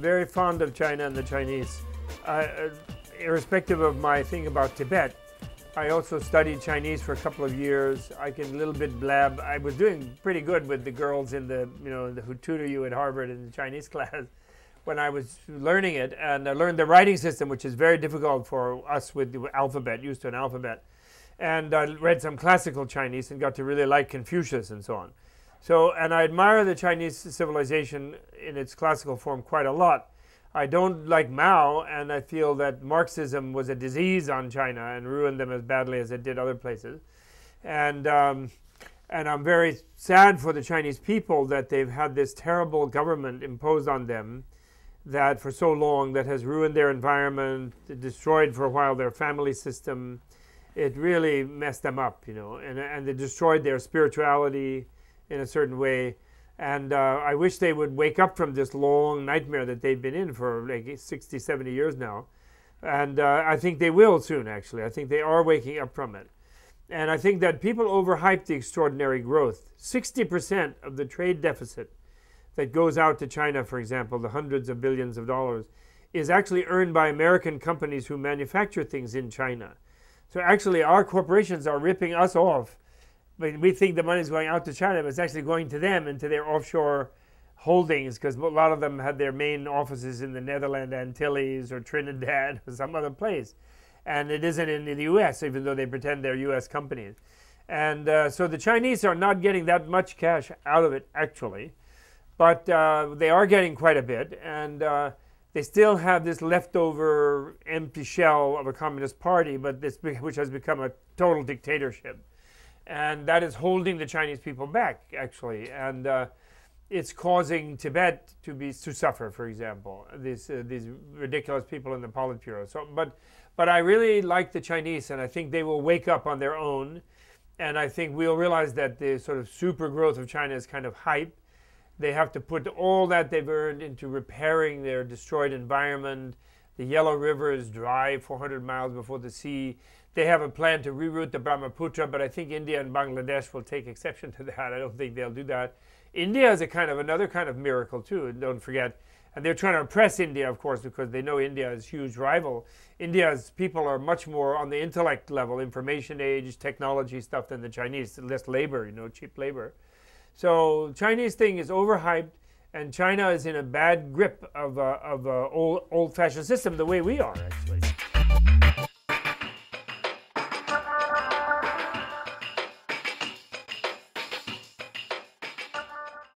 I'm very fond of China and the Chinese. Irrespective of my thing about Tibet, I also studied Chinese for a couple of years. I can a little bit blab. I was doing pretty good with the girls in the, who tutor you at Harvard in the Chinese class when I was learning it. And I learned the writing system, which is very difficult for us with the alphabet, used to an alphabet. And I read some classical Chinese and got to really like Confucius and so on. So, and I admire the Chinese civilization in its classical form quite a lot. I don't like Mao, and I feel that Marxism was a disease on China and ruined them as badly as it did other places. And I'm very sad for the Chinese people that they've had this terrible government imposed on them that for so long that has ruined their environment, destroyed for a while their family system. It really messed them up, and they destroyed their spirituality in a certain way. And I wish they would wake up from this long nightmare that they've been in for like 60, 70 years now. And I think they will soon, actually. I think they are waking up from it. And I think that people overhype the extraordinary growth. 60% of the trade deficit that goes out to China, for example, the hundreds of billions of dollars, is actually earned by American companies who manufacture things in China. So actually our corporations are ripping us off. We think the money is going out to China, but it's actually going to them and to their offshore holdings, because a lot of them had their main offices in the Netherlands, Antilles, or Trinidad, or some other place. And it isn't in the US, even though they pretend they're US companies. And so the Chinese are not getting that much cash out of it, actually. But they are getting quite a bit. And they still have this leftover empty shell of a communist party, but which has become a total dictatorship. And that is holding the Chinese people back, actually. And it's causing Tibet to suffer, for example, these ridiculous people in the Politburo. So, but I really like the Chinese, and I think they will wake up on their own. And I think we'll realize that the sort of super growth of China is kind of hype. They have to put all that they've earned into repairing their destroyed environment. The Yellow River is dry 400 miles before the sea. They have a plan to reroute the Brahmaputra, but I think India and Bangladesh will take exception to that. I don't think they'll do that. India is another kind of miracle too, don't forget. And they're trying to oppress India, of course, because they know India is a huge rival. India's people are much more on the intellect level, information age, technology stuff, than the Chinese, less labor, cheap labor. So Chinese thing is overhyped, and China is in a bad grip of old-fashioned system the way we are, actually.